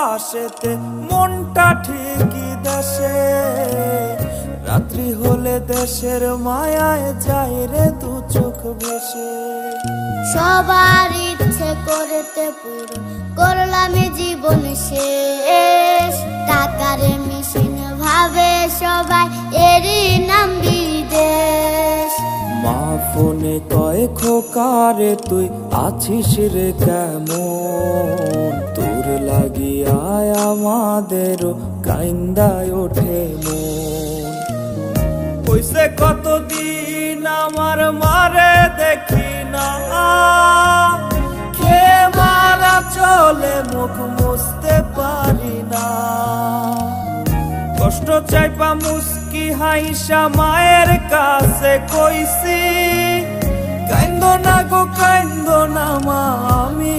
পাশেতে মনটা ঠিকই দেশে, রাত্রি হলে দেশের মায়ায় যায় রে দু চোখ ভেসে। সবার ইচ্ছে করতে পুরো করলাম জীবন শেষ, টাকার মেশিন ভাবে সবাই এরই নাম বিদেশ। মা ফোনে কয় খোকারে তুই আছিস রে কেমন, তোর লাগিয়া আমাদেরও কাইন্দায় ওঠে মন। কইছে কতদিন আমার মারে দেখি না, খে মারা চলে মুখ মুছতে পারি না। কষ্ট চাইপা মুস্কি হাইসা মায়ের কাছে কইছি, কাইন্দো না গো কাইন্দো না মা, আমি